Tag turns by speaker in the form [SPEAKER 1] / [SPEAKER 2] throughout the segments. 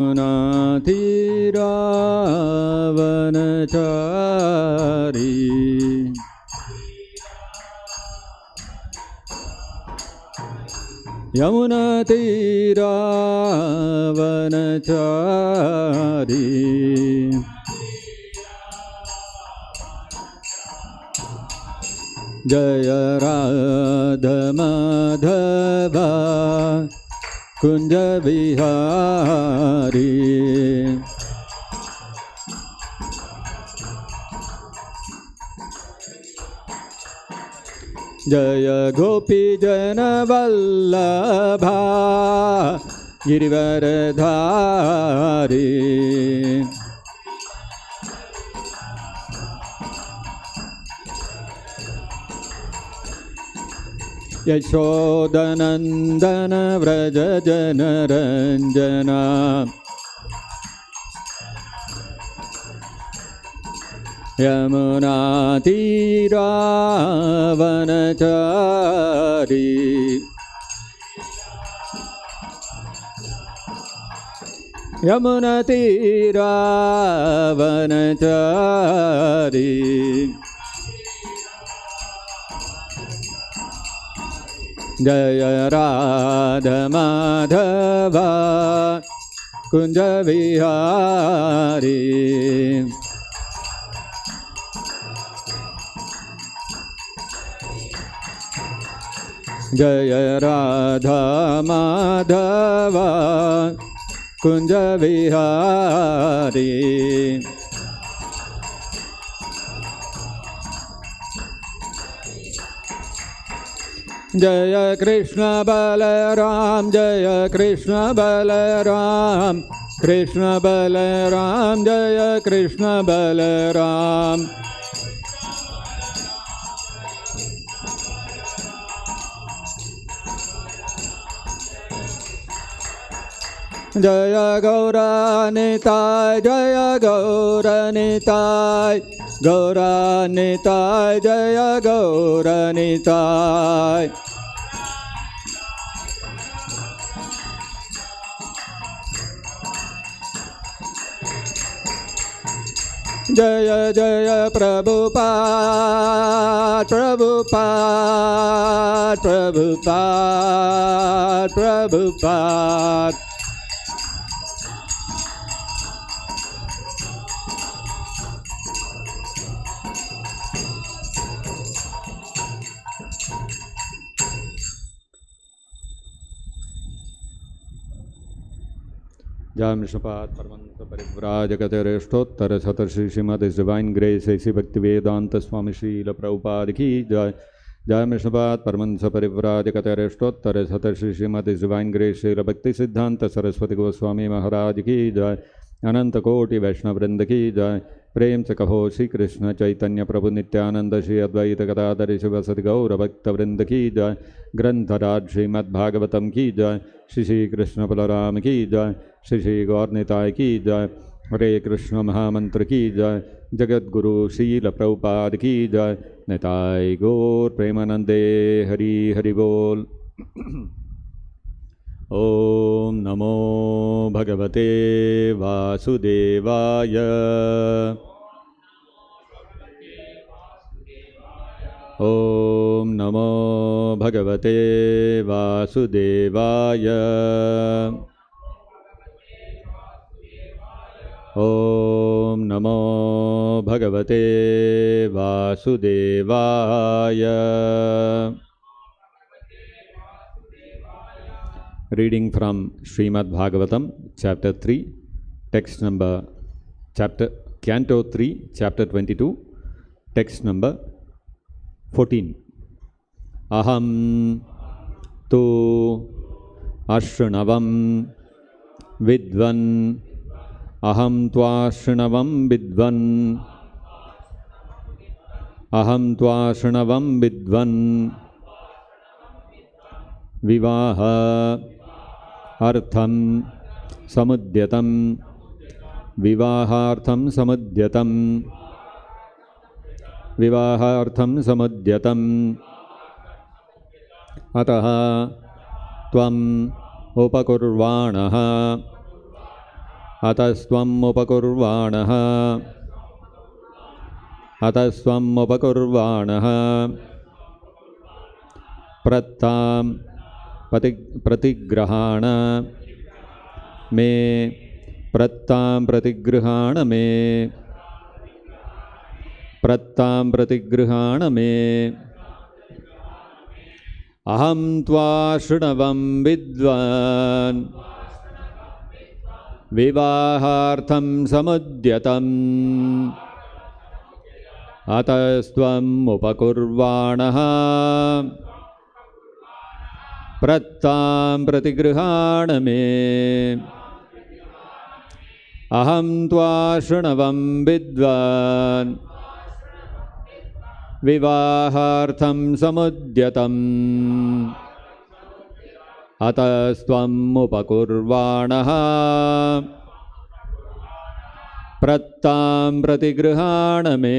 [SPEAKER 1] नातिरावनचारी यमुनातीरावनचारी जय राधा माधवा कुंज विहारी जय गोपी जन वल्लभा गिरिवरधारी यशोदनंदन व्रज जनरंजना यमुनातीरावनचारी यमुनातीरावनचारी जय राधा माधवा कुंज विहारी जय राधा माधवा कुंज विहारी जय कृष्ण बलराम जय कृष्ण बलराम कृष्ण बलराम जय कृष्ण बलराम जय गौरानिताय जय गौरानिताय गौरानिताय जय गौरानिताय जय जय प्रभुपाद प्रभुपाद प्रभुपाद प्रभुपाद जय विष्णुपाद परमहंस परिव्राजकतेरेष्ठोत्तर शतश्री श्रीमद डिवाइन ग्रेस ऐसी भक्ति वेदांत स्वामी श्रील प्रभुपाद की जय। जय विष्णुपाद परमहंस परिव्राजकतेरेष्ठोत्तर शतश्री श्रीमद डिवाइन ग्रेस श्रील भक्ति सिद्धांत सरस्वती गोस्वामी महाराज की जय। अनंत कोटि वैष्णव वृंद की जय। प्रेम से कहो श्री कृष्ण चैतन्य प्रभु नित्यानंद श्री अद्वैत गदाधर शिवसदि गौर भक्त वृंद की जय। ग्रंथराज श्रीमद्भागवतम की जय। श्री श्री कृष्ण बलराम की जय। श्री श्री गौरनिताय की जय। हरे कृष्ण महामंत्र की जय। जगत गुरु शील प्रभुपाद की जय। निताय गौर प्रेमानंदे हरि हरि बोल। ओम नमो भगवते वासुदेवाय। ओम नमो भगवते वासुदेवाय। ओम नमो भगवते वासुदेवाय। Reading from Srimad-Bhagavatam, Chapter 3, Text number, Canto 3, Chapter 22, Text number 14. Aham tu ashrunavam vidvan. Aham tvashrunavam vidvan. Aham tvashrunavam vidvan. Vivaha artham samudyatam. Vivahartham samudyatam. Vivahartham samudyatam. Ataha tvam upakurvāņa अतस्त्वम् उपकुर्वाणः प्रत्तां प्रतिगृहाण मे अहं त्वा शृणवं विद्वान् विवाहार्थं समुद्यतम् अतस्त्वम् उपकुर्वाणः प्रत्तां प्रतिगृहाण मे अहं त्वा शृणवं विद्वान् विवाहार्थं समुद्यतम् अतस्त्वम् उपकुर्वाणः प्रत्तां प्रतिगृहाण मे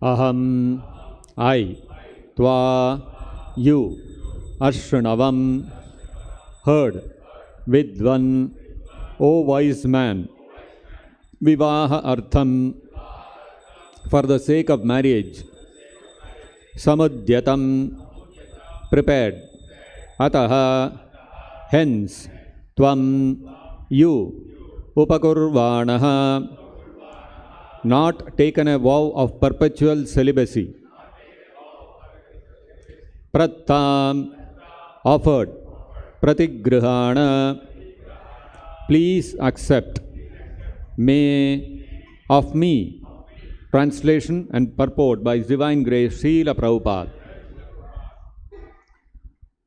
[SPEAKER 1] Aham, I, Tva, you, Ashrunavam, heard, Vidvan, O wise man, Vivaha Artham, for the sake of marriage, Samudyatam, prepared, Ataha, hence, Tvam, you, Upakurvāņa-brahmacārī, not taken a vow of perpetual celibacy. Prattam, offered. Pratigrihana, please accept. May, of me. Translation and purport by His Divine Grace Srila Prabhupada.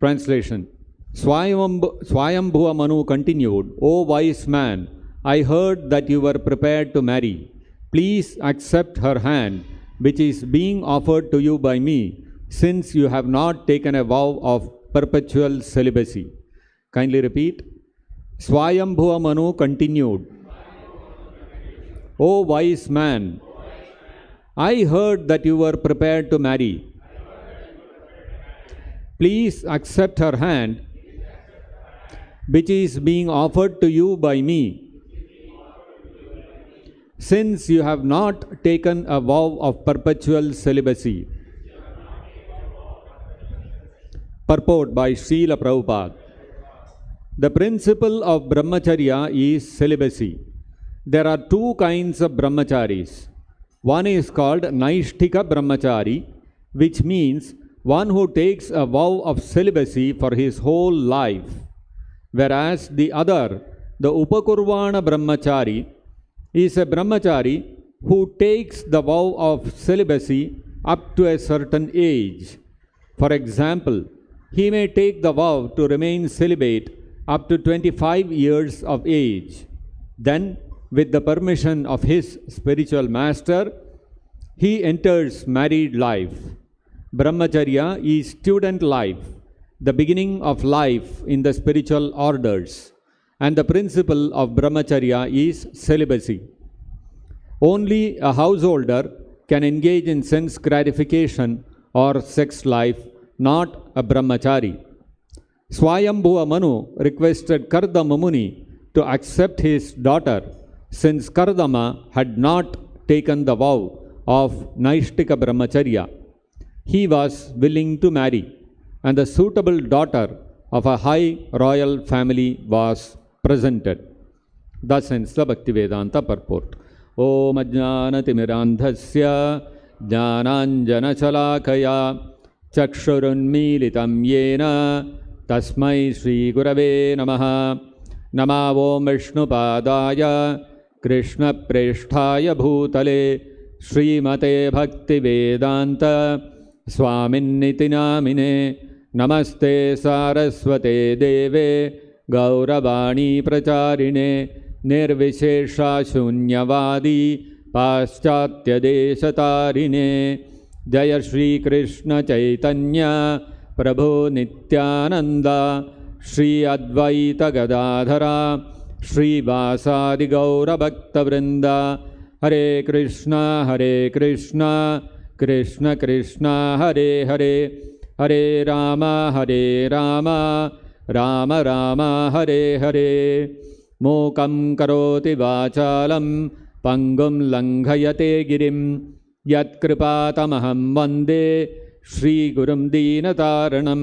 [SPEAKER 1] Translation. Swayambhuva Manu continued, O wise man, I heard that you were prepared to marry. Please accept her hand, which is being offered to you by me, since you have not taken a vow of perpetual celibacy. Kindly repeat. Swayambhuva Manu continued, O wise man, I heard that you were prepared to marry. Please accept her hand, which is being offered to you by me, since you have not taken a vow of perpetual celibacy. Purport by Srila Prabhupada. The principle of Brahmacarya is celibacy. There are two kinds of brahmacārīs. One is called naisthika-brahmacārī, which means one who takes a vow of celibacy for his whole life, whereas the other, the upakurvāņa-brahmacārī, is a brahmacārī who takes the vow of celibacy up to a certain age. For example, he may take the vow to remain celibate up to 25 years of age. Then, with the permission of his spiritual master, he enters married life. Brahmacharya is student life, the beginning of life in the spiritual orders. And the principle of Brahmacharya is celibacy. Only a householder can engage in sense gratification or sex life, not a Brahmachari. Swayambhuva Manu requested Kardama Muni to accept his daughter, since Kardama had not taken the vow of naisthika-brahmacārya. He was willing to marry, and the suitable daughter of a high royal family was presented. Thus ends the Bhakti-vedanta purport. Om ajnanatimirandhasya jnananjanachalakaya chakshurunmilitam yena tasmai Shri Gurave Namaha. Nama Om Vishnupadaya Krishna Presthaya Bhutale Srimate Bhakti-vedanta Swaminiti Namine Namaste Saraswate Deve Gauravani Pracharine Nirvishesha Shunyavadi Paschatya Deshatarine Jaya Shri Krishna Chaitanya Prabhu Nityananda Shri Advaita Gadadhara Shri Vasadi Gaura Bhakta Vrinda Hare Krishna Krishna Krishna Hare Hare Hare Rama Rama Rama Hare Hare Mokam Karoti Vachalam Pangum Langhayate Girim Yat Kripatamaham Vande Shri Gurum Deenataranam.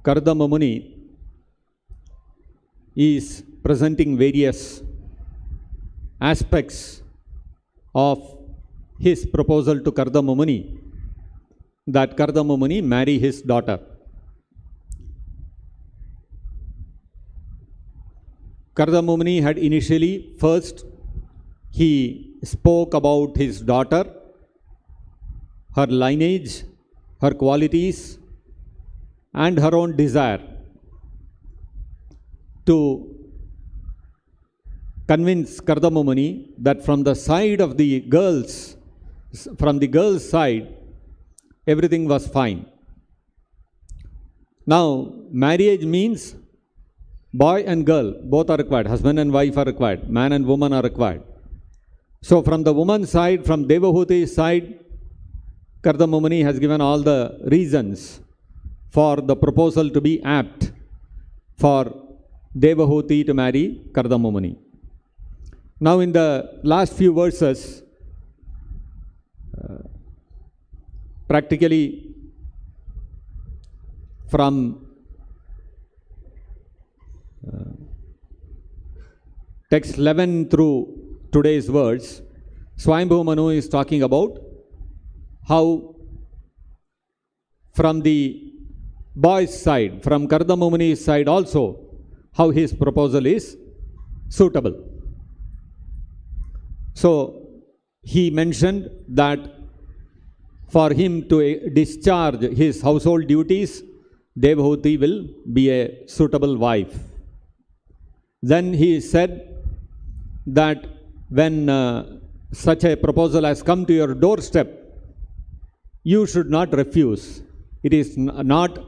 [SPEAKER 1] Kardama Muni is presenting various aspects of his proposal to Kardama Muni, that Kardama Muni marry his daughter. Kardama Muni had initially, first he spoke about his daughter, her lineage, her qualities, and her own desire, to convince Kardama Muni that from the side of the girls, from the girls' side, everything was fine. Now, marriage means boy and girl, both are required, husband and wife are required, man and woman are required. So from the woman's side, from Devahuti's side, Kardama Muni has given all the reasons for the proposal to be apt for Devahuti to marry Kardama Muni. Now in the last few verses, practically from text 11 through today's words, Swayambhu Manu is talking about how from the boy's side, from Kardama Muni's side also, how his proposal is suitable. So he mentioned that for him to discharge his household duties, Devahuti will be a suitable wife. Then he said that when such a proposal has come to your doorstep, you should not refuse. It is not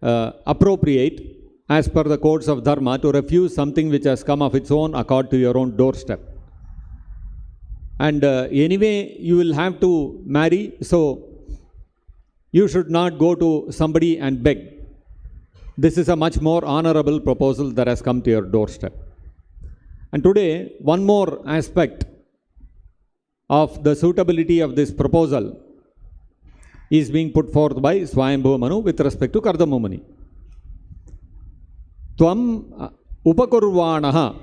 [SPEAKER 1] appropriate as per the codes of Dharma to refuse something which has come of its own accord to your own doorstep. And anyway, you will have to marry, so you should not go to somebody and beg. This is a much more honorable proposal that has come to your doorstep. And today, one more aspect of the suitability of this proposal is being put forth by Swayambhu Manu with respect to Kardama Muni. Tvam upakurvāņa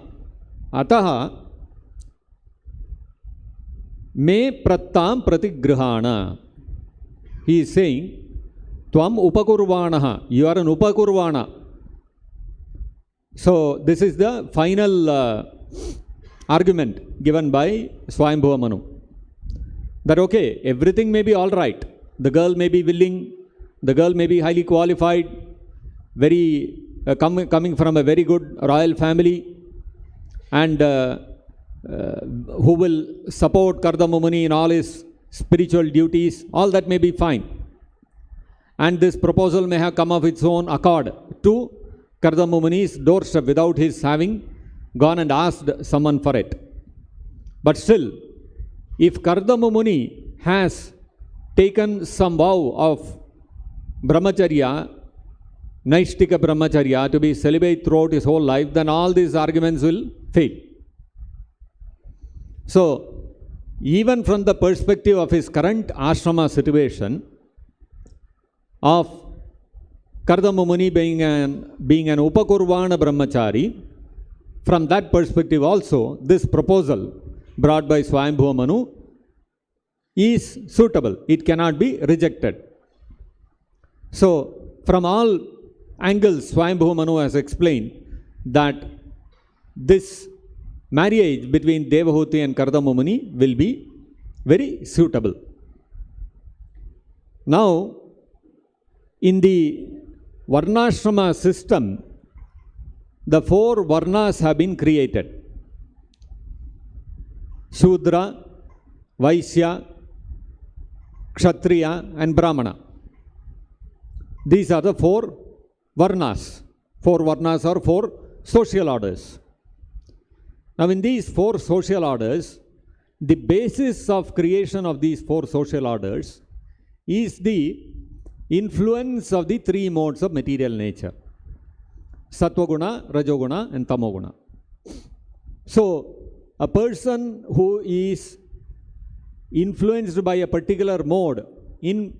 [SPEAKER 1] ataha me prattam pratigrihāna. He is saying, Tvam upakurvāṇa, you are an upakurvāṇa. So this is the final argument given by Swayambhu Manu. That okay, everything may be all right. The girl may be willing, the girl may be highly qualified, very coming from a very good royal family, and who will support Kardama Muni in all his spiritual duties. All that may be fine. And this proposal may have come of its own accord to Kardama Muni's doorstep without his having gone and asked someone for it. But still, if Kardama Muni has taken some vow of Brahmacarya, naisthika-brahmacārī, to be celibate throughout his whole life, then all these arguments will fail. So, even from the perspective of his current ashrama situation of Kardama Muni being an upakurvāņa-brahmacārī, from that perspective also, this proposal brought by Swayambhuva Manu is suitable. It cannot be rejected. So, from all angles, Swayambhuva Manu has explained that this marriage between Devahuti and Kardama Muni will be very suitable. Now, in the varnashrama system, the 4 varnas have been created. Shudra, Vaishya, Kshatriya and Brahmana. These are the 4 varnas. 4 varnas are 4 social orders. Now in these 4 social orders, the basis of creation of these 4 social orders is the influence of the 3 modes of material nature. Sattva-guna, Rajoguna and Tamoguna. So, a person who is influenced by a particular mode in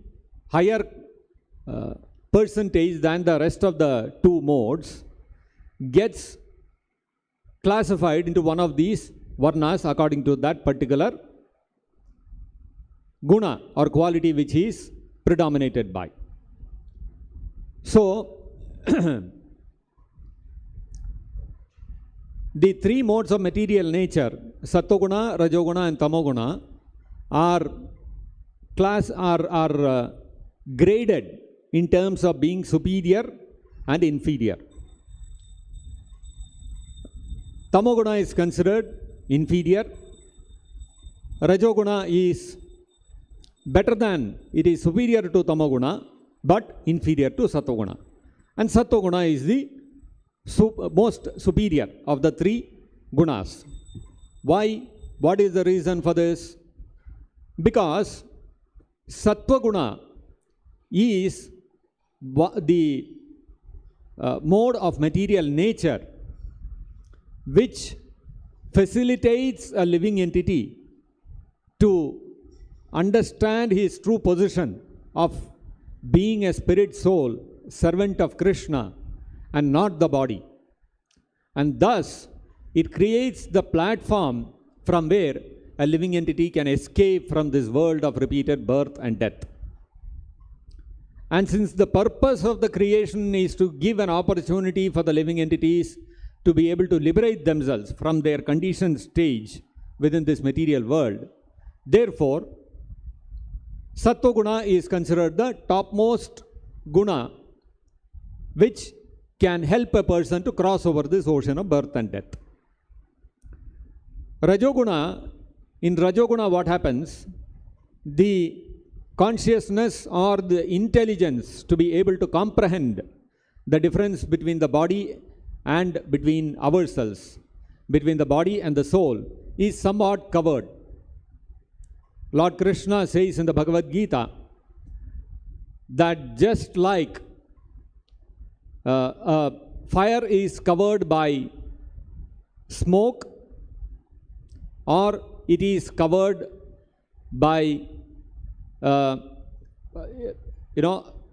[SPEAKER 1] higher percentage than the rest of the 2 modes gets classified into one of these varnas according to that particular guna or quality which he is predominated by. So, the 3 modes of material nature, Sattva-guna, Rajoguna and Tamoguna, are graded in terms of being superior and inferior. Tamoguna is considered inferior. Rajoguna is better than, it is superior to Tamoguna, but inferior to Sattva-guna. And Sattva-guna is the most superior of the 3 gunas. Why? What is the reason for this? Because Sattva-guna is the mode of material nature which facilitates a living entity to understand his true position of being a spirit soul, servant of Krishna, and not the body. And thus, it creates the platform from where a living entity can escape from this world of repeated birth and death. And since the purpose of the creation is to give an opportunity for the living entities to be able to liberate themselves from their conditioned stage within this material world, therefore, Sattva-guna is considered the topmost guna which can help a person to cross over this ocean of birth and death. Rajoguna, in Rajoguna what happens? The consciousness or the intelligence to be able to comprehend the difference between the body and between ourselves, between the body and the soul, is somewhat covered. Lord Krishna says in the Bhagavad-gita that just like fire is covered by smoke, or it is covered by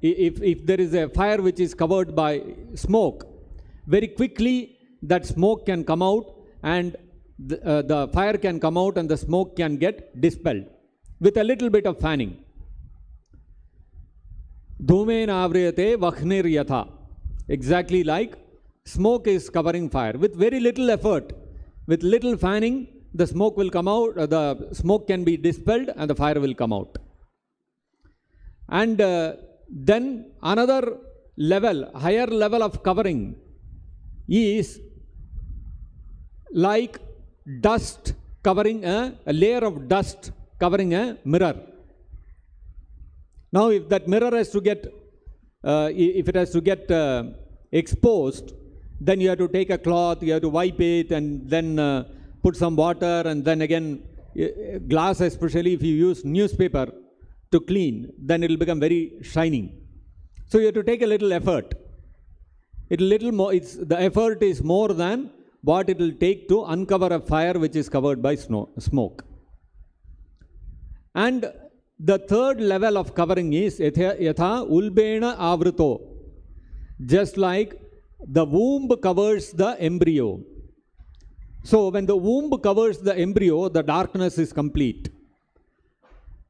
[SPEAKER 1] if there is a fire which is covered by smoke, very quickly that smoke can come out and the fire can come out and the smoke can get dispelled with a little bit of fanning. Dhumena avriyate vakhnir yatha. Exactly like smoke is covering fire. With very little effort, with little fanning, the smoke will come out, the smoke can be dispelled and the fire will come out. And then another level, higher level of covering is like dust covering a layer of dust covering a mirror. Now if that mirror has to get, if it has to get exposed, then you have to take a cloth, you have to wipe it and then put some water, and then again glass, especially if you use newspaper to clean, then it will become very shining. So you have to take a little effort. The effort is more than what it will take to uncover a fire which is covered by smoke. And the third level of covering is yatha ulbena avrito. Just like the womb covers the embryo. So when the womb covers the embryo, the darkness is complete.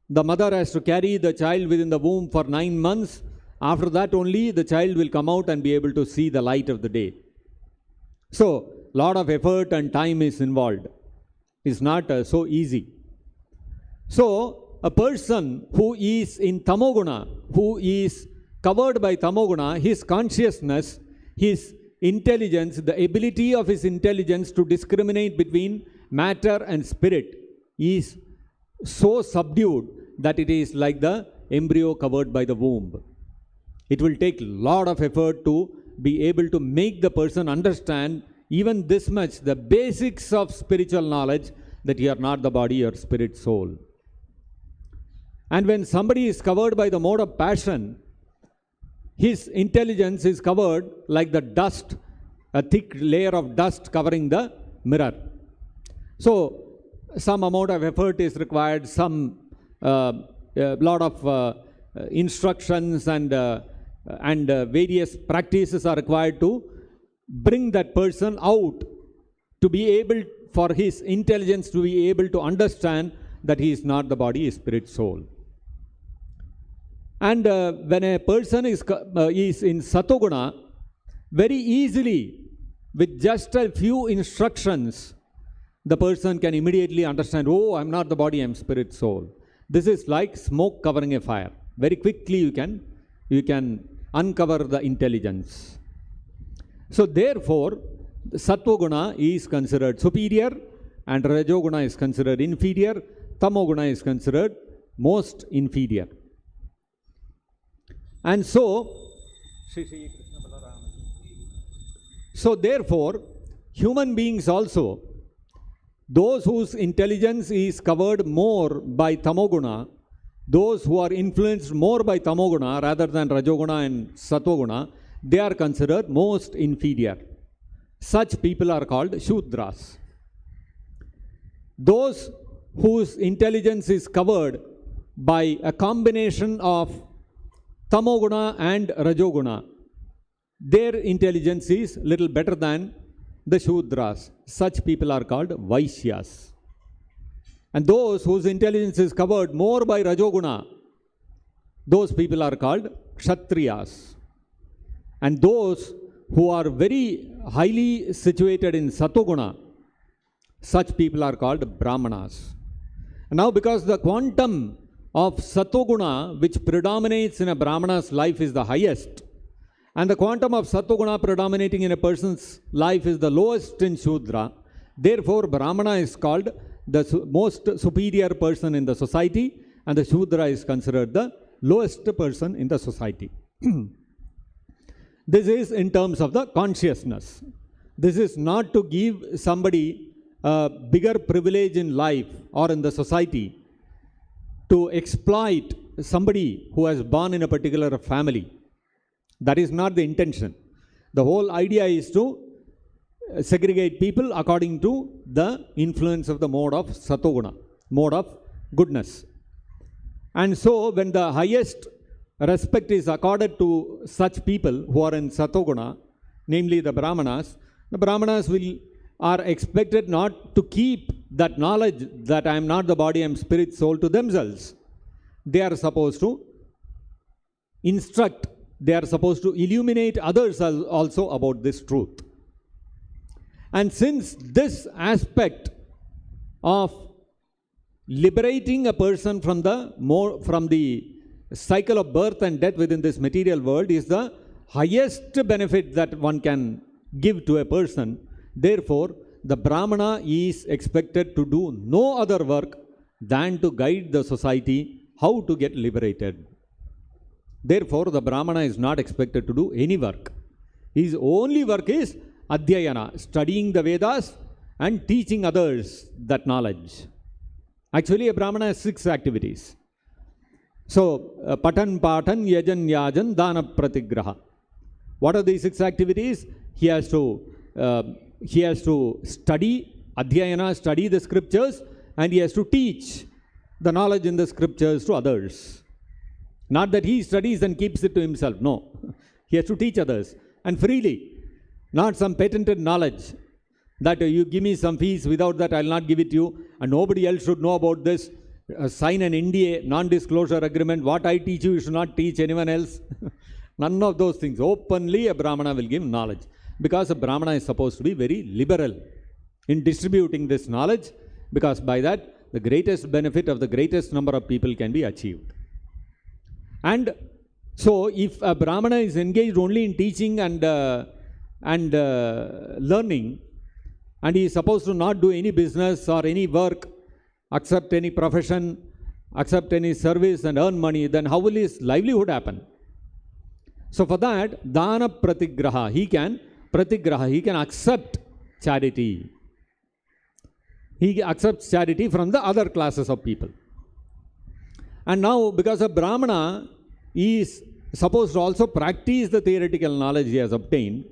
[SPEAKER 1] The mother has to carry the child within the womb for 9 months. After that only the child will come out and be able to see the light of the day. So, lot of effort and time is involved. It's not so easy. So, a person who is in tamoguna, who is covered by tamoguna, his consciousness, his intelligence, the ability of his intelligence to discriminate between matter and spirit is so subdued that it is like the embryo covered by the womb. It will take a lot of effort to be able to make the person understand even this much, the basics of spiritual knowledge, that you are not the body, or spirit, soul. And when somebody is covered by the mode of passion, his intelligence is covered like the dust, a thick layer of dust covering the mirror. So, some amount of effort is required, some lot of instructions and various practices are required to bring that person out, to be able, for his intelligence to be able to understand that he is not the body, is spirit, soul. And when a person is in satoguna, very easily, with just a few instructions, the person can immediately understand, oh, I am not the body, I am spirit, soul. This is like smoke covering a fire. Very quickly you can uncover the intelligence. So therefore, sattva-guna is considered superior and rajoguna is considered inferior, tamoguna is considered most inferior. And so therefore, human beings also, those whose intelligence is covered more by tamoguna, those who are influenced more by tamoguna rather than rajoguna and sattva-guna, they are considered most inferior. Such people are called shudras. Those whose intelligence is covered by a combination of tamoguna and rajoguna, their intelligence is little better than the shudras. Such people are called vaishyas. And those whose intelligence is covered more by rajoguna, those people are called kshatriyas. And those who are very highly situated in sattva-guna, such people are called brahmanas. And now because the quantum of sattva-guna which predominates in a brahmana's life is the highest, and the quantum of sattva-guna predominating in a person's life is the lowest in shudra, therefore brahmana is called the most superior person in the society, and the shudra is considered the lowest person in the society. This is in terms of the consciousness. This is not to give somebody a bigger privilege in life or in the society, to exploit somebody who has born in a particular family. That is not the intention. The whole idea is to segregate people according to the influence of the mode of sattva-guna, mode of goodness. And so when the highest respect is accorded to such people who are in sattva-guna, namely the brahmanas are expected not to keep that knowledge that I am not the body, I am spirit, soul to themselves. They are supposed to instruct, they are supposed to illuminate others also about this truth. And since this aspect of liberating a person from the cycle of birth and death within this material world is the highest benefit that one can give to a person, therefore the brahmana is expected to do no other work than to guide the society how to get liberated. Therefore the brahmana is not expected to do any work. His only work is adhyayana, studying the Vedas and teaching others that knowledge. Actually a brahmana has 6 activities. So, patan, yajan, yajan, dana, pratigraha. What are these 6 activities? He has to study, adhyayana, study the scriptures, and he has to teach the knowledge in the scriptures to others. Not that he studies and keeps it to himself. No. He has to teach others. And freely. Not some patented knowledge. That you give me some fees, without that I will not give it to you. And nobody else should know about this. Sign an NDA, non-disclosure agreement. What I teach you, you should not teach anyone else. None of those things. Openly a Brahmana will give knowledge. Because a Brahmana is supposed to be very liberal in distributing this knowledge. Because by that, the greatest benefit of the greatest number of people can be achieved. And so, if a Brahmana is engaged only in teaching and learning, and he is supposed to not do any business or any work, accept any profession, accept any service and earn money, then how will his livelihood happen? So for that, dana pratigraha, he can accept charity. He accepts charity from the other classes of people. And now, because a Brahmana is supposed to also practice the theoretical knowledge he has obtained,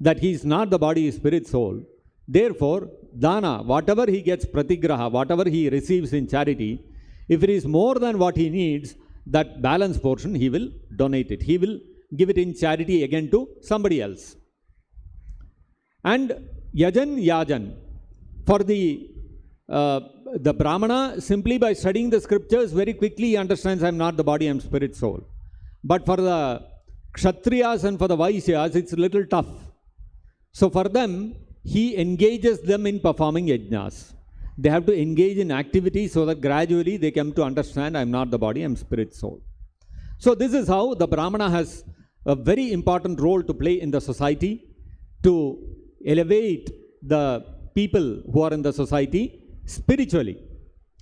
[SPEAKER 1] that he is not the body, spirit, soul. Therefore, dana, whatever he gets, pratigraha, whatever he receives in charity, if it is more than what he needs, that balance portion he will donate it. He will give it in charity again to somebody else. And yajan, for the Brahmana, simply by studying the scriptures, very quickly he understands I am not the body, I am spirit, soul. But for the Kshatriyas and for the Vaishyas, it's a little tough. So for them, he engages them in performing yajnas. They have to engage in activity so that gradually they come to understand I am not the body, I am spirit, soul. So this is how the Brahmana has a very important role to play in the society to elevate the people who are in the society spiritually.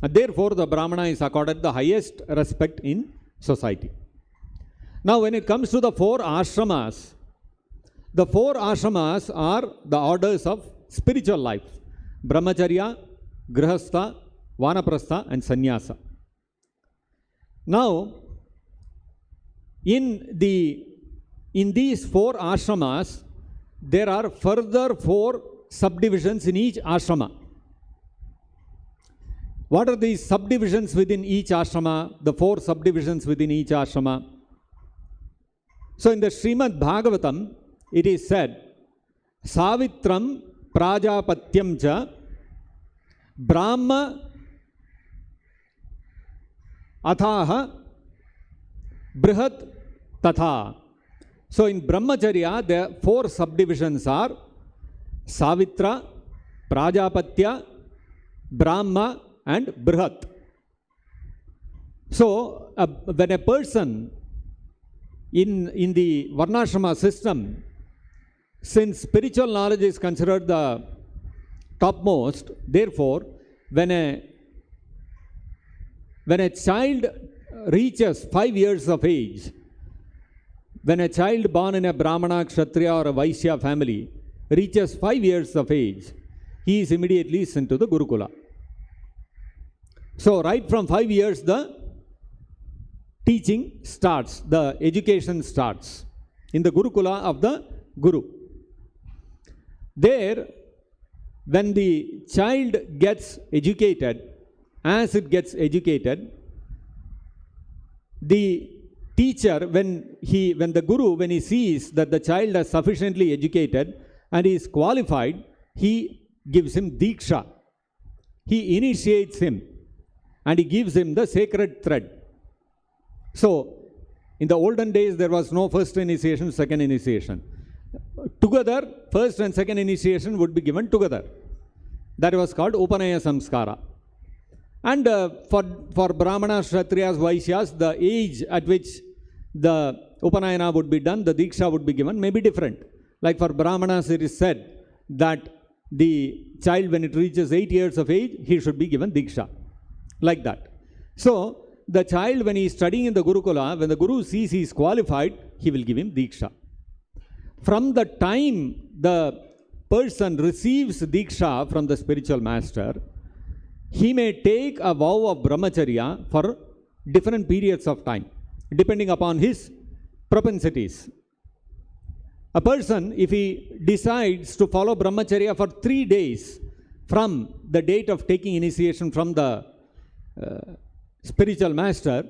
[SPEAKER 1] And therefore, the Brahmana is accorded the highest respect in society. Now, when it comes to the 4 ashramas, the 4 ashramas are the orders of spiritual life. Brahmacarya, Grihastha, Vanaprastha and Sannyasa. Now, in these 4 ashramas, there are further 4 subdivisions in each ashrama. What are these subdivisions within each ashrama? The 4 subdivisions within each ashrama. So in the Srimad-Bhagavatam, it is said, Savitram Prajapatyam cha Brahma Athaha Brihat Tatha. So in Brahmacharya, the 4 subdivisions are Savitra, Prajapatya, Brahma and Brihat. So when a person in the varnashrama system, since spiritual knowledge is considered the topmost, therefore when a child reaches 5 years of age, when a child born in a Brahmana, Kshatriya or a Vaishya family reaches 5 years of age, he is immediately sent to the Gurukula. So right from 5 years the teaching starts, the education starts in the Gurukula of the Guru. There, when the child gets educated, as it gets educated, the teacher, when the Guru, when he sees that the child is sufficiently educated and he is qualified, he gives him Diksha. He initiates him and he gives him the sacred thread. So, in the olden days, there was no first initiation, second initiation. Together, first and second initiation would be given together. That was called Upanaya Samskara. And for Brahmanas, Kshatriyas, Vaishyas, the age at which the Upanayana would be done, the Diksha would be given, may be different. Like for Brahmanas, it is said that the child, when it reaches 8 years of age, he should be given Diksha. Like that. So, the child, when he is studying in the Gurukula, when the Guru sees he is qualified, he will give him Diksha. From the time the person receives Diksha from the spiritual master, he may take a vow of Brahmacharya for different periods of time, depending upon his propensities. A person, if he decides to follow Brahmacharya for 3 days from the date of taking initiation from the spiritual master,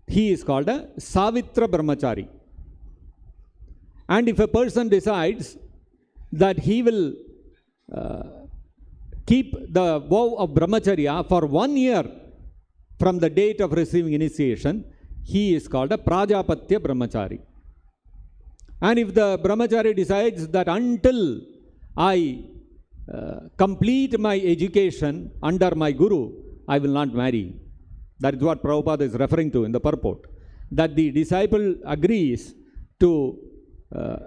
[SPEAKER 1] he is called a Savitra-brahmacārī. And if a person decides that he will keep the vow of brahmacharya for 1 year from the date of receiving initiation, he is called a Prajapatya-brahmacārī. And if the brahmachari decides that until I complete my education under my guru, I will not marry. That is what Prabhupada is referring to in the purport. That the disciple agrees to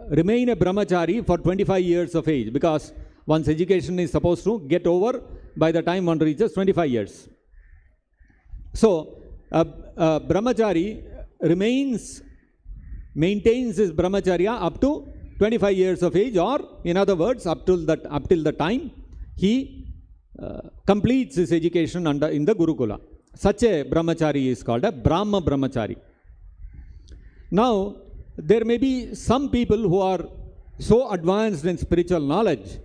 [SPEAKER 1] remain a brahmachari for 25 years of age, because one's education is supposed to get over by the time one reaches 25 years. So, brahmachari maintains his brahmacharya up to 25 years of age, or in other words, up till the time he completes his education in the Gurukula. Such a brahmachari is called a Brahma brahmachari. Now, there may be some people who are so advanced in spiritual knowledge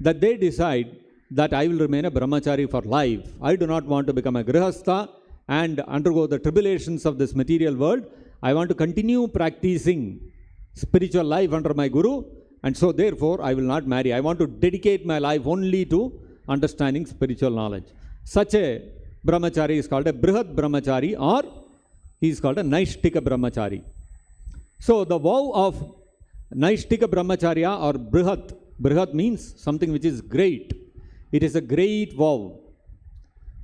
[SPEAKER 1] that they decide that I will remain a brahmachari for life. I do not want to become a grihastha and undergo the tribulations of this material world. I want to continue practicing spiritual life under my guru, and so therefore I will not marry. I want to dedicate my life only to understanding spiritual knowledge. Such a brahmachari is called a Brihad brahmachari, or he is called a naisthika-brahmacārī. So the vow of naisthika-brahmacārya or Brihad means something which is great. It is a great vow.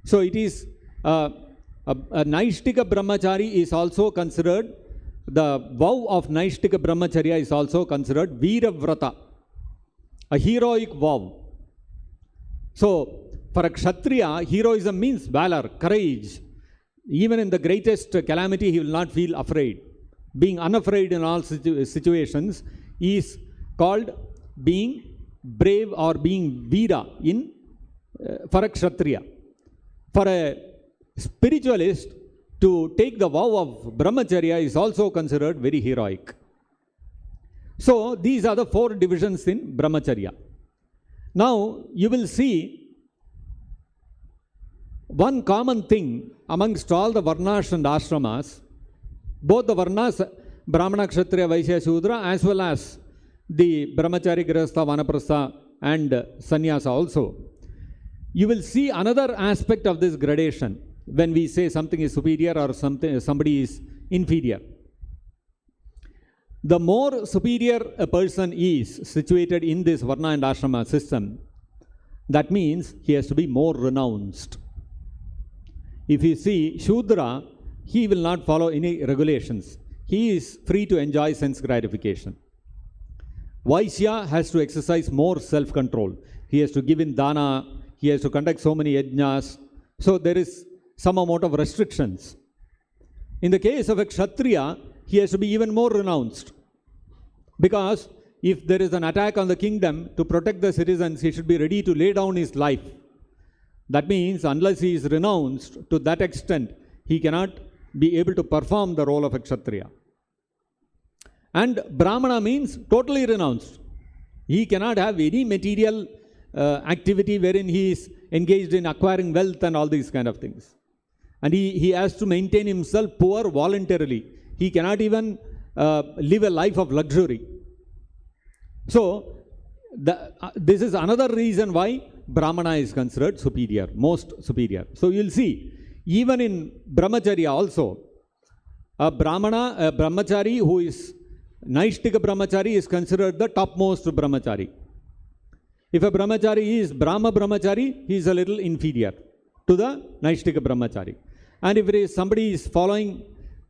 [SPEAKER 1] So it is a naisthika-brahmacārī is also considered, the vow of naisthika-brahmacharya is also considered Veeravrata, a heroic vow. So for a kshatriya, heroism means valor, courage. Even in the greatest calamity, he will not feel afraid. Being unafraid in all situations is called being brave or being Veera for a kshatriya. For a spiritualist, to take the vow of brahmacharya is also considered very heroic. So these are the 4 divisions in brahmacharya. Now you will see one common thing amongst all the varnas and ashramas, both the varnas, Brahmana, Kshatriya, Vaishya, Shudra, as well as the brahmachari, grihastha, vanaprastha and sannyasa also. You will see another aspect of this gradation when we say something is superior or somebody is inferior. The more superior a person is situated in this varna and ashrama system, that means he has to be more renounced. If you see Shudra, he will not follow any regulations. He is free to enjoy sense gratification. Vaishya has to exercise more self-control. He has to give in dana, he has to conduct so many yajnas. So there is some amount of restrictions. In the case of a kshatriya, he has to be even more renounced. Because if there is an attack on the kingdom, to protect the citizens, he should be ready to lay down his life. That means unless he is renounced to that extent, he cannot be able to perform the role of a kshatriya. And Brahmana means totally renounced. He cannot have any material activity wherein he is engaged in acquiring wealth and all these kind of things. And he has to maintain himself poor voluntarily. He cannot even live a life of luxury. So this is another reason why Brahmana is considered superior, most superior. So you will see, even in brahmacharya also, a brahmachari who is naisthika-brahmacārī is considered the topmost brahmachari. If a brahmachari is Brahma brahmachari, he is a little inferior to the naisthika-brahmacārī. And if somebody is following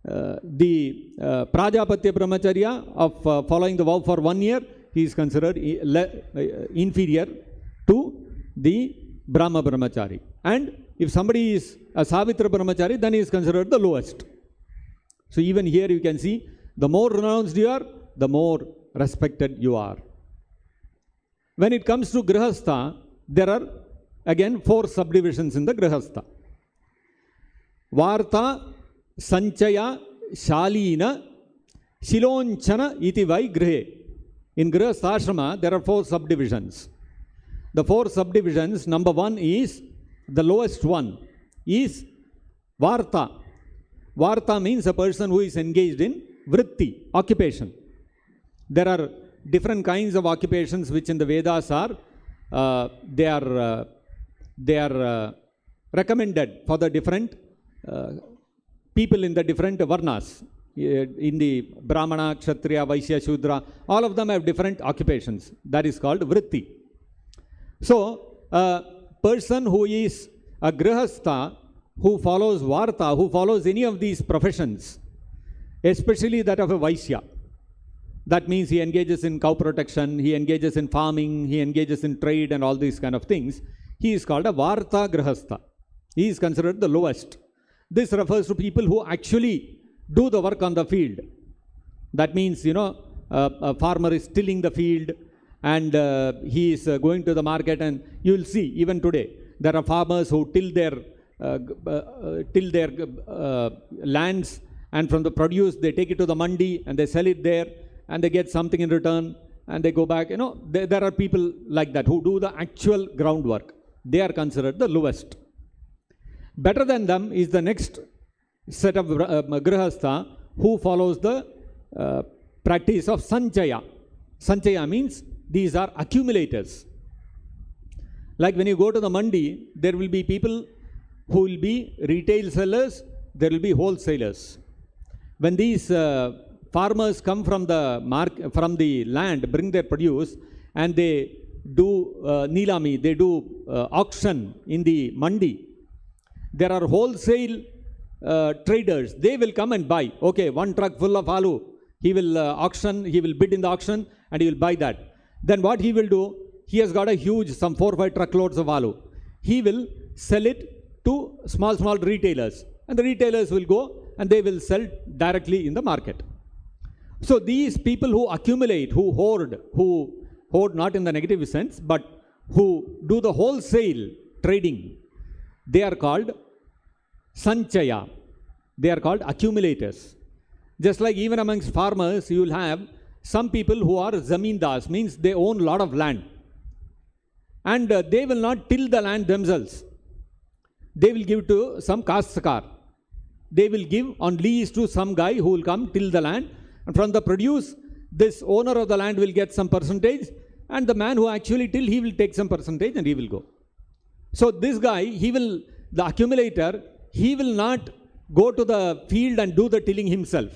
[SPEAKER 1] the Prajapatya brahmacharya of following the vow for 1 year, he is considered inferior to the Brahma brahmachari. And if somebody is a Savitra brahmachari, then he is considered the lowest. So even here you can see, the more renounced you are, the more respected you are. When it comes to grihastha, there are again 4 subdivisions in the grihastha. Varta, Sanchaya, Shalina, Shilonchana iti vai grihe. In grihastha ashrama, there are 4 subdivisions. The 4 subdivisions, number 1 is, the lowest one, is Varta. Varta means a person who is engaged in vritti, occupation. There are different kinds of occupations which in the Vedas are, they are recommended for the different people in the different varnas. In the Brahmana, Kshatriya, Vaishya, Shudra, all of them have different occupations. That is called vritti. So, a person who is a grihastha, who follows varta, who follows any of these professions, especially that of a Vaishya. That means he engages in cow protection, he engages in farming, he engages in trade and all these kind of things. He is called a varta grihastha. He is considered the lowest. This refers to people who actually do the work on the field. That means, a farmer is tilling the field and he is going to the market, and you will see even today, there are farmers who till their lands, and from the produce they take it to the mandi and they sell it there and they get something in return and they go back. There are people like that who do the actual groundwork. They are considered the lowest. Better than them is the next set of grihastha who follows the practice of sanchaya. Sanchaya means these are accumulators. Like when you go to the mandi, there will be people who will be retail sellers, there will be wholesalers. When these farmers come from the land, bring their produce, and they do nilami, they do auction in the mandi, there are wholesale traders. They will come and buy. Okay, one truck full of aloo, he will he will bid in the auction and he will buy that. Then what he will do, he has got a huge, some 4 or 5 truckloads of aloo. He will sell it to small retailers, and the retailers will go and they will sell directly in the market. So these people who accumulate, who hoard not in the negative sense, but who do the wholesale trading, they are called sanchaya. They are called accumulators. Just like even amongst farmers, you will have some people who are zamindars, means they own a lot of land. And they will not till the land themselves. They will give to some kastakar. They will give on lease to some guy who will come till the land. And from the produce, this owner of the land will get some percentage. And the man who actually till, he will take some percentage and he will go. So this guy, the accumulator, he will not go to the field and do the tilling himself.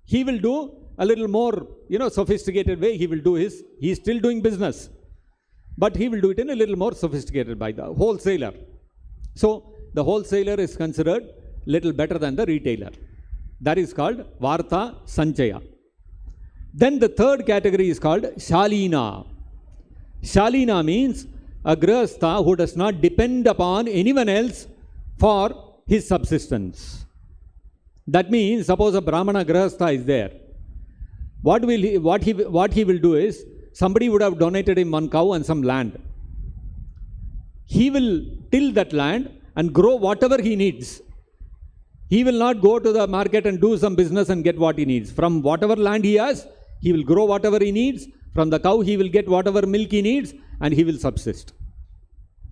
[SPEAKER 1] He will do a little more, sophisticated way. He will do he is still doing business, but he will do it in a little more sophisticated by the wholesaler. So the wholesaler is considered little better than the retailer. That is called Varta Sanchaya. Then the third category is called Shalina. Shalina means a grihastha who does not depend upon anyone else for his subsistence. That means, suppose a Brahmana grihastha is there. What he will do is, somebody would have donated him one cow and some land. He will till that land and grow whatever he needs. He will not go to the market and do some business and get what he needs. From whatever land he has, he will grow whatever he needs. From the cow, he will get whatever milk he needs and he will subsist.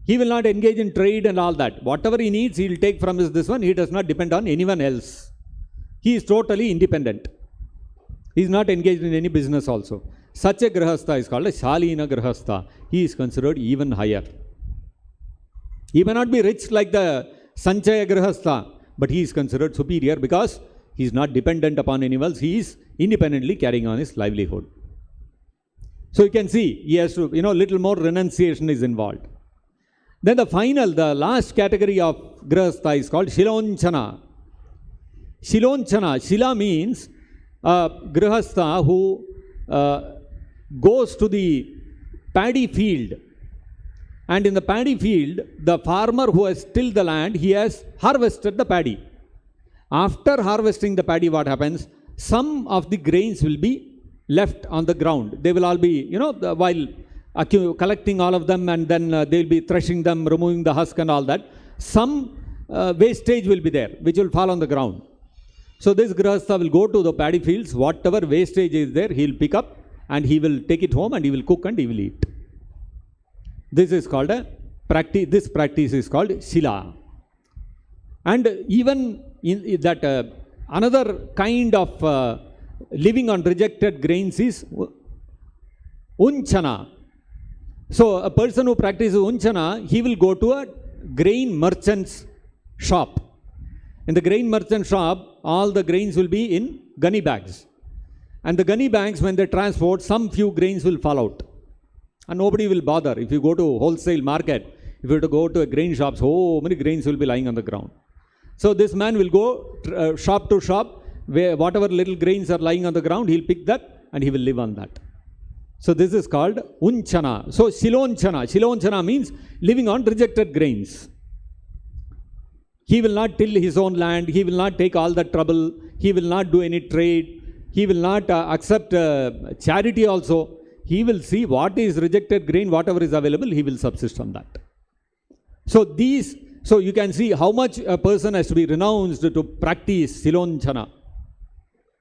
[SPEAKER 1] He will not engage in trade and all that. Whatever he needs, he will take from this one. He does not depend on anyone else. He is totally independent. He is not engaged in any business also. Such a grihastha is called a Shalina grihastha. He is considered even higher. He may not be rich like the Sanchaya grihastha, but he is considered superior because he is not dependent upon anyone else. He is independently carrying on his livelihood. So you can see, he has to, little more renunciation is involved. Then the last category of grihastha is called Shilonchana. Shilonchana. Shila means a grihastha who goes to the paddy field. And in the paddy field, the farmer who has tilled the land, he has harvested the paddy. After harvesting the paddy, what happens? Some of the grains will be left on the ground. They will all be, while collecting all of them, and then they will be threshing them, removing the husk and all that. Some wastage will be there, which will fall on the ground. So this grihastha will go to the paddy fields. Whatever wastage is there, he will pick up and he will take it home and he will cook and he will eat. This is called a practice. This practice is called Shila. And even in that another kind of living on rejected grains is unchana. So a person who practices unchana, he will go to a grain merchant's shop. In the grain merchant shop, all the grains will be in gunny bags. And the gunny bags, when they transport, some few grains will fall out. And nobody will bother. If you go to wholesale market, if you have to go to a grain shop, so many grains will be lying on the ground. So this man will go shop to shop, where whatever little grains are lying on the ground, he'll pick that and he will live on that. So this is called unchana. So shilonchana. Shilonchana means living on rejected grains. He will not till his own land. He will not take all the trouble. He will not do any trade. He will not accept charity also. He will see what is rejected grain, whatever is available, he will subsist on that. So you can see how much a person has to be renounced to practice Silonchana.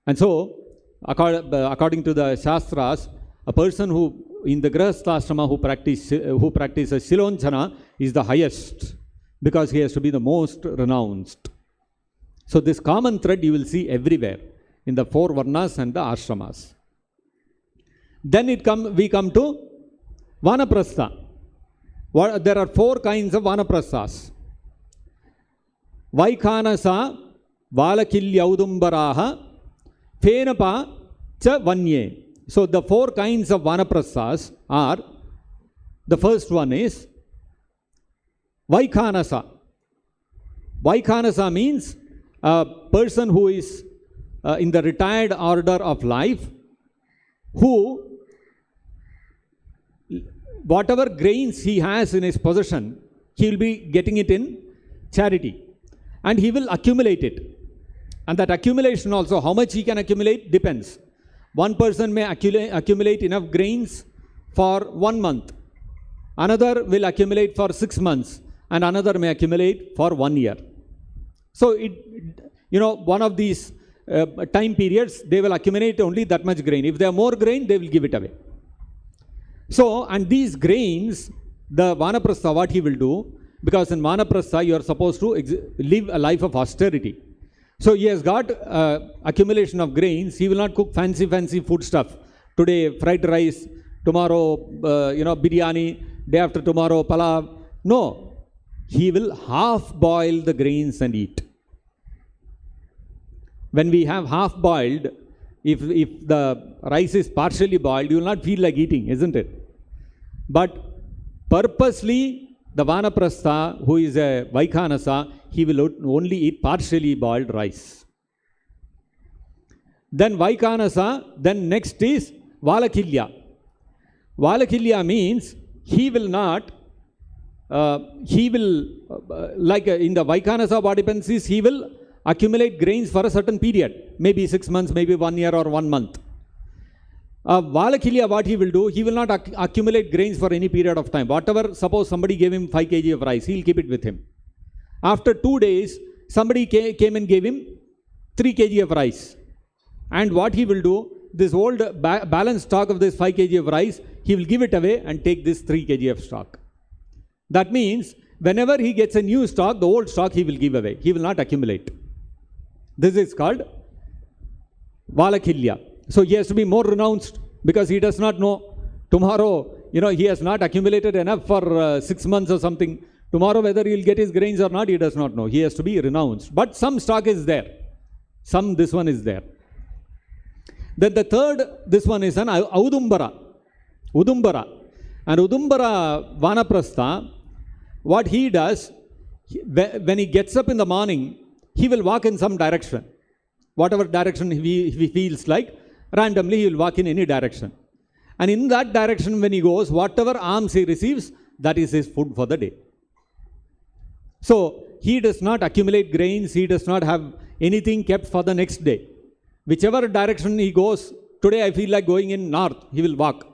[SPEAKER 1] And so, according to the Shastras, a person who, in the Grihastha who practices Silonchana is the highest, because he has to be the most renounced. So this common thread you will see everywhere, in the 4 varnas and the ashramas. Then we come to Vanaprastha. There are 4 kinds of Vanaprasthas. Vaikhanasa, Valakilyaudambaraha, Phenapa, Cha Vanye. So the 4 kinds of Vanaprasthas are, the first one is Vaikhanasa. Vaikhanasa means a person who is in the retired order of life, who whatever grains he has in his possession, he will be getting it in charity. And he will accumulate it. And that accumulation also, how much he can accumulate, depends. One person may accumulate enough grains for 1 month. Another will accumulate for 6 months. And another may accumulate for 1 year. So, one of these time periods, they will accumulate only that much grain. If they have more grain, they will give it away. So, and these grains, the Vanaprastha, what he will do, because in Vanaprastha you are supposed to live a life of austerity. So he has got accumulation of grains. He will not cook fancy food stuff. Today fried rice, tomorrow biryani, day after tomorrow palav. No, he will half boil the grains and eat. When we have half boiled, if the rice is partially boiled, you will not feel like eating, isn't it? But purposely, the Vanaprastha, who is a Vaikhanasa, he will only eat partially boiled rice. Then Vaikhanasa, then next is Valakilya. Valakilya means he will not, like in the Vaikhanasa, what happens is he will accumulate grains for a certain period, maybe 6 months, maybe 1 year or 1 month. Valakilya, what he will do, he will not accumulate grains for any period of time. Whatever, suppose somebody gave him 5 kg of rice, he will keep it with him. After 2 days, somebody came and gave him 3 kg of rice. And what he will do, this old balanced stock of this 5 kg of rice, he will give it away and take this 3 kg of stock. That means, whenever he gets a new stock, the old stock he will give away. He will not accumulate. This is called Valakilya. So he has to be more renounced, because he does not know tomorrow, he has not accumulated enough for 6 months or something. Tomorrow whether he will get his grains or not, he does not know. He has to be renounced. But some stock is there. This one is there. Then the third, this one is an Udumbara. And Udumbara Vanaprastha, what he does, when he gets up in the morning, he will walk in some direction. Whatever direction he feels like, randomly he will walk in any direction. And in that direction when he goes, whatever alms he receives, that is his food for the day. So, he does not accumulate grains, he does not have anything kept for the next day. Whichever direction he goes, today I feel like going in north, he will walk.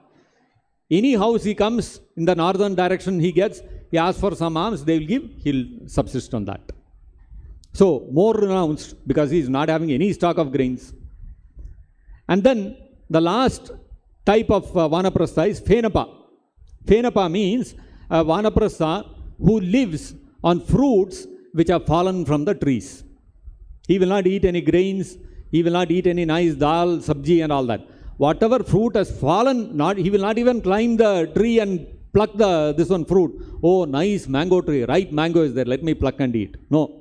[SPEAKER 1] Any house he comes, in the northern direction he gets, he asks for some alms, they will give, he will subsist on that. So, more renounced, because he is not having any stock of grains. And then, the last type of Vanaprastha is Phenapa. Phenapa means a Vanaprastha who lives on fruits which have fallen from the trees. He will not eat any grains. He will not eat any nice dal, sabji and all that. Whatever fruit has fallen, he will not even climb the tree and pluck this one fruit. Oh, nice mango tree, ripe mango is there, let me pluck and eat. No.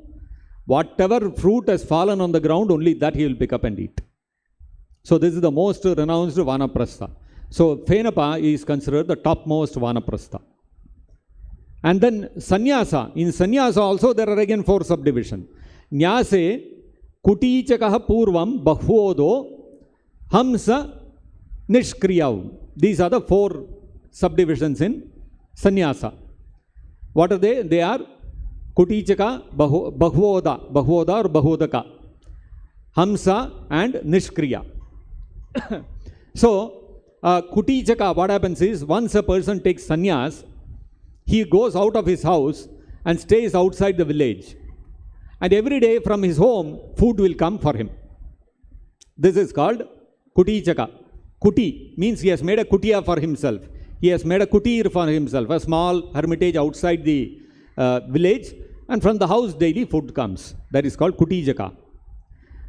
[SPEAKER 1] Whatever fruit has fallen on the ground, only that he will pick up and eat. So this is the most renounced vanaprastha. So Phenapa is considered the topmost vanaprastha. And then sannyasa. In sannyasa also there are again 4 subdivisions. Nyase kutichakaha purvam bahvodo hamsa nishkriyav. These are the 4 subdivisions in sannyasa. What are they? They are kutichaka, bahvoda or bahvodaka, hamsa and nishkriya. So kutichaka, what happens is, once a person takes sannyas, he goes out of his house and stays outside the village. And every day from his home, food will come for him. This is called kutichaka. Kuti means he has made a kutiya for himself. He has made a kutir for himself, a small hermitage outside the village, and from the house daily food comes. That is called kutijaka.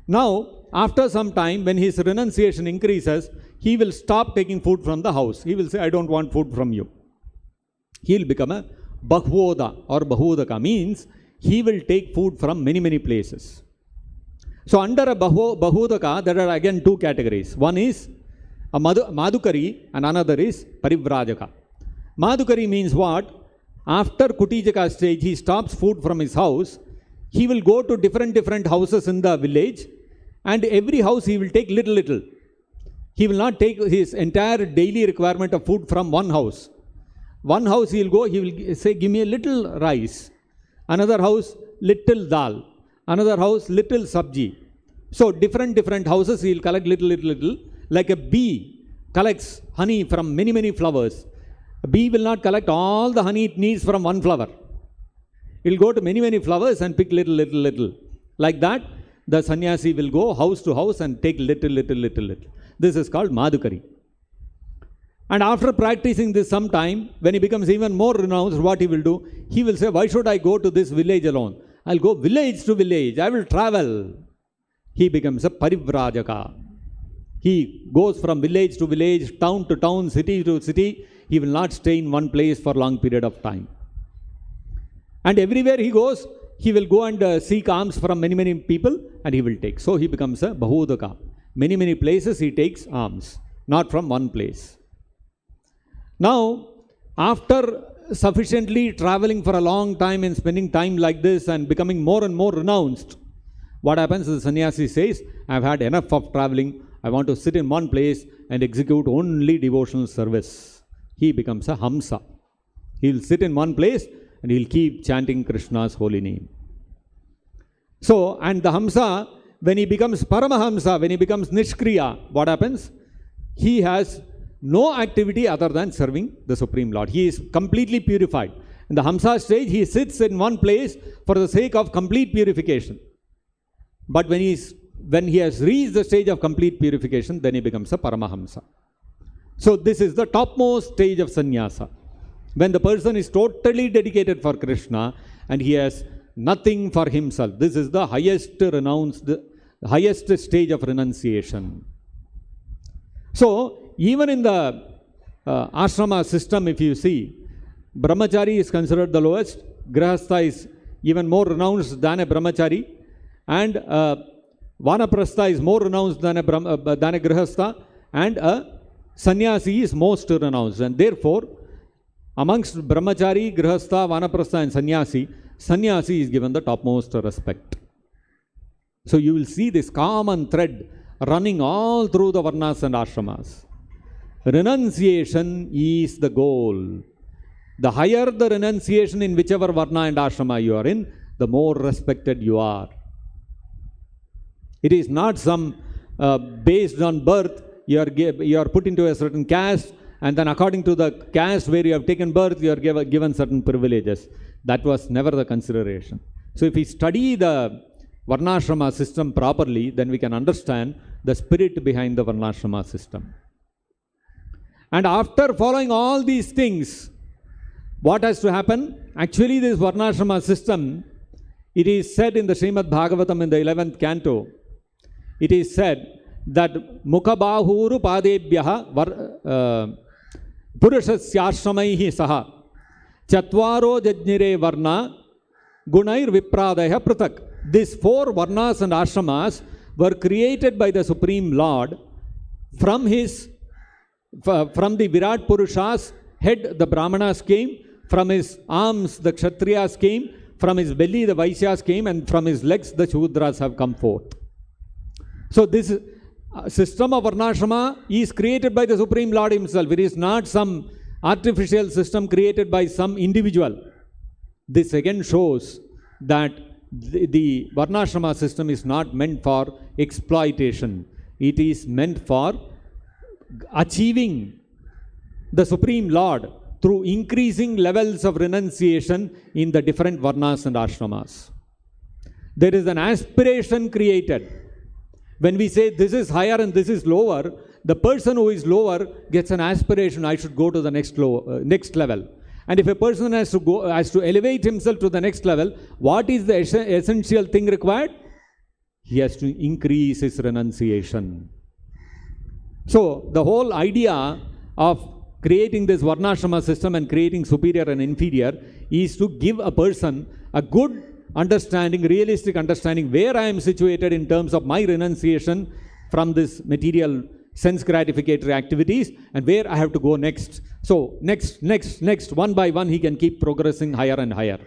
[SPEAKER 1] Now, after some time, when his renunciation increases, he will stop taking food from the house. He will say, I don't want food from you. He will become a bahvoda or bahvodaka, means he will take food from many places. So under a bahvodaka, there are again 2 categories. One is a madhukari and another is parivrajaka. Madhukari means what? After kutijaka stage, he stops food from his house. He will go to different houses in the village, and every house he will take little. He will not take his entire daily requirement of food from one house. One house he will go, he will say, give me a little rice. Another house, little dal. Another house, little sabji. So different houses he will collect little. Like a bee collects honey from many flowers. A bee will not collect all the honey it needs from one flower. It will go to many flowers and pick little. Like that, the sannyasi will go house to house and take little. This is called madhukari. And after practicing this some time, when he becomes even more renounced, what he will do? He will say, why should I go to this village alone? I'll go village to village. I will travel. He becomes a parivrajaka. He goes from village to village, town to town, city to city. He will not stay in one place for a long period of time. And everywhere he goes, he will go and seek alms from many people, and he will take. So he becomes a bahudaka. Many places he takes alms, not from one place. Now, after sufficiently traveling for a long time and spending time like this and becoming more and more renounced, what happens is the sannyasi says, I've had enough of traveling. I want to sit in one place and execute only devotional service. He becomes a hamsa. He will sit in one place and he will keep chanting Krishna's holy name. So, and the hamsa, when he becomes paramahamsa, when he becomes nishkriya, what happens? He has no activity other than serving the Supreme Lord. He is completely purified. In the hamsa stage, he sits in one place for the sake of complete purification. But when he has reached the stage of complete purification, then he becomes a paramahamsa. So this is the topmost stage of sannyasa. When the person is totally dedicated for Krishna and he has nothing for himself. This is the highest stage of renunciation. So even in the ashrama system, if you see, brahmacārī is considered the lowest, grihastha is even more renounced than a brahmacārī, and vanaprastha is more renounced than a grihastha, and a sannyasi is most renounced. And therefore, amongst brahmacārī, grihastha, vanaprastha and sannyasi is given the topmost respect. So you will see this common thread running all through the varnas and ashramas. Renunciation is the goal. The higher the renunciation in whichever varna and ashrama you are in, the more respected you are. It is not some based on birth, you are put into a certain caste, and then according to the caste where you have taken birth, you are given certain privileges. That was never the consideration. So if we study the varnashrama system properly, then we can understand the spirit behind the varnashrama system. And after following all these things, what has to happen? Actually, this varnashrama system It is said in the Srimad-Bhagavatam in the 11th canto, it is said that Mukhabahuru Padebhyaha Purushasyashramaihi Saha Chatvaro Jajnire Varna Gunair Vipradaya Pratak. These 4 Varnas and Ashramas were created by the Supreme Lord from the Virat Purusha's head, the Brahmanas came, from his arms, the Kshatriyas came, from his belly, the Vaishyas came, and from his legs, the Shudras have come forth. So this system of varnashrama is created by the Supreme Lord himself. It is not some artificial system created by some individual. This again shows that the varnashrama system is not meant for exploitation. It is meant for achieving the Supreme Lord through increasing levels of renunciation in the different varnas and ashramas. There is an aspiration created. When we say this is higher and this is lower, the person who is lower gets an aspiration, I should go to the next level. And if a person has to elevate himself to the next level, what is the essential thing required? He has to increase his renunciation. So the whole idea of creating this varnashrama system and creating superior and inferior is to give a person a good understanding, realistic understanding where I am situated in terms of my renunciation from this material sense gratificatory activities and where I have to go next. So next, one by one he can keep progressing higher and higher.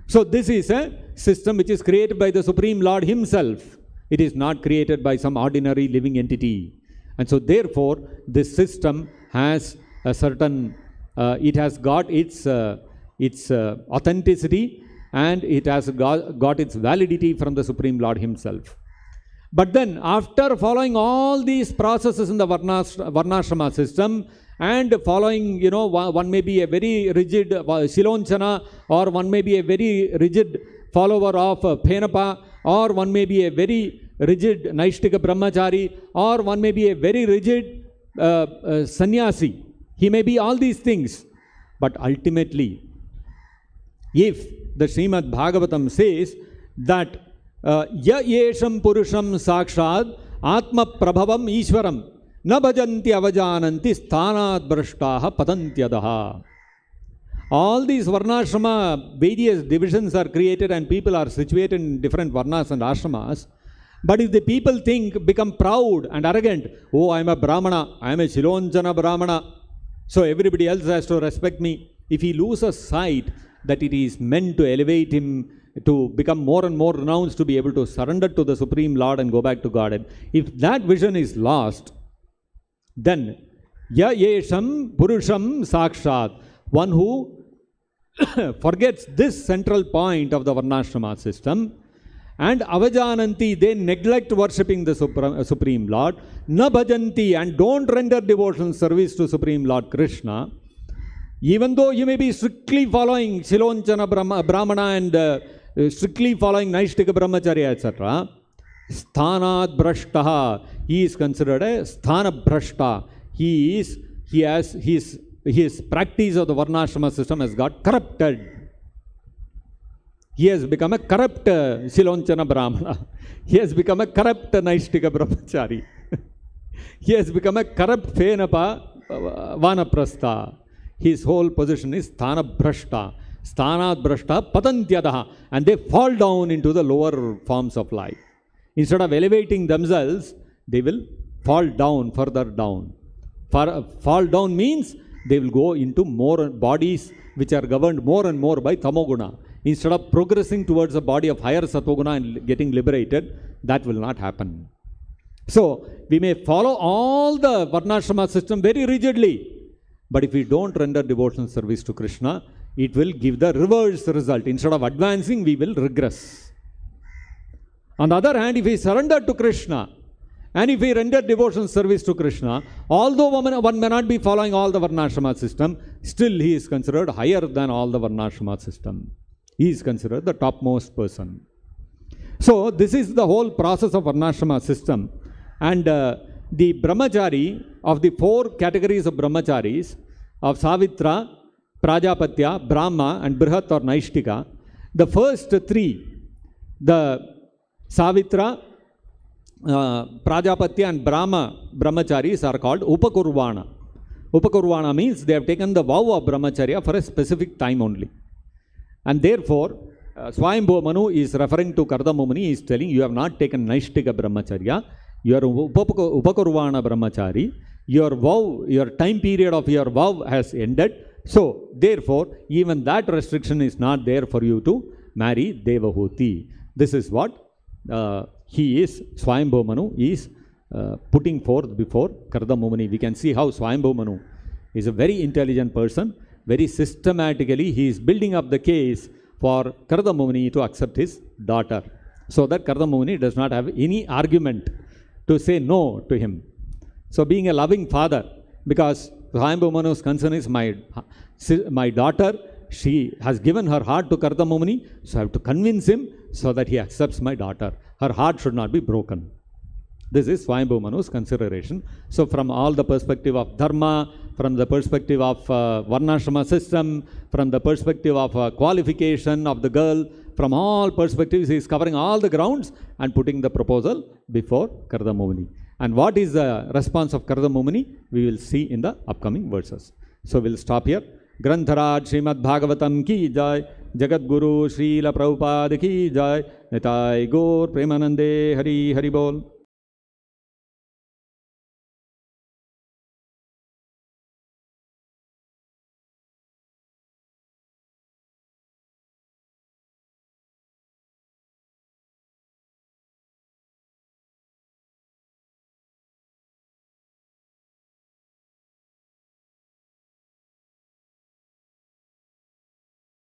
[SPEAKER 1] So this is a system which is created by the Supreme Lord himself. It is not created by some ordinary living entity. And so therefore this system has a certain, it has got its authenticity and it has got its validity from the Supreme Lord himself. But then after following all these processes in the varnashrama system and following, one may be a very rigid Shilonchana, or one may be a very rigid follower of Phenapa, or one may be a very rigid naisthika-brahmacārī, or one may be a very rigid sannyasi. He may be all these things. But ultimately, if the Srimad-Bhagavatam says that ya yesham purusham sakshad atma prabhavam ishwaram na bhajanti avajananti sthanad brashtaha patantyadaha. All these varnashrama, various divisions are created and people are situated in different varnas and ashramas. But if the people become proud and arrogant, oh, I am a Brahmana, I am a Shilonchana Brahmana, so everybody else has to respect me. If he loses sight that it is meant to elevate him to become more and more renounced, to be able to surrender to the Supreme Lord and go back to Godhead, if that vision is lost, then ya yesham purusham sakshat, one who forgets this central point of the varnashrama system, and avajananti, they neglect worshipping the Supreme Lord, na bhajanti, and don't render devotional service to Supreme Lord Krishna, even though you may be strictly following Shilonchana Brahmana and strictly following naisthika-brahmacārī, etc., sthanad brashtaha, he is considered a sthana brashta. His practice of the varnashrama system has got corrupted. He has become a corrupt Shilonchana Brahmana. He has become a corrupt naisthika-brahmacārī. He has become a corrupt Phenapa Vanaprastha. His whole position is sthana brashta. Sthanad brashta patantyadaha. And they fall down into the lower forms of life. Instead of elevating themselves, they will fall down, further down. Fall down means they will go into more bodies which are governed more and more by tamoguna. Instead of progressing towards a body of higher sattva-guna and getting liberated, that will not happen. So, we may follow all the varnashrama system very rigidly, but if we don't render devotional service to Krishna, it will give the reverse result. Instead of advancing, we will regress. On the other hand, if we surrender to Krishna, and if we render devotional service to Krishna, although one may not be following all the varnashrama system, still he is considered higher than all the varnashrama system. He is considered the topmost person. So this is the whole process of varnashrama system. And the brahmacārī, of the 4 categories of brahmacārīs, of Savitra, Prajapatya, Brahma and Brihat or Naishtika, The first three, the Savitra, Prajapatya and Brahmacārīs are called upakurvāņa. Upakurvāņa means they have taken the vow of Brahmacharya for a specific time only. And therefore, Swayambhuva Manu is referring to Kardama Muni, is telling you have not taken naisthika-brahmacārya, you are upakurvāņa-brahmacārī, your vow, your time period of your vow has ended. So, therefore, even that restriction is not there for you to marry Devahuti. This is what Swayambhuva Manu is putting forth before Kardama Muni. We can see how Swayambhuva Manu is a very intelligent person. Very systematically, he is building up the case for Kardama Muni to accept his daughter, so that Kardama Muni does not have any argument to say no to him. So, being a loving father, because Swayambhuva Manu's concern is my daughter, she has given her heart to Kardama Muni, so I have to convince him so that he accepts my daughter. Her heart should not be broken. This is Swayambhuva Manu's consideration. So, from all the perspective of dharma, from the perspective of varnashrama system, from the perspective of qualification of the girl, from all perspectives, he is covering all the grounds and putting the proposal before Kardama Muni. And what is the response of Kardama Muni? We will see in the upcoming verses. So, we will stop here. Grantharaj Srimad-Bhagavatam ki jai, Jagat Guru Srila Prabhupada ki jai, Nitai Gaur Premanande Hari Hari Bol.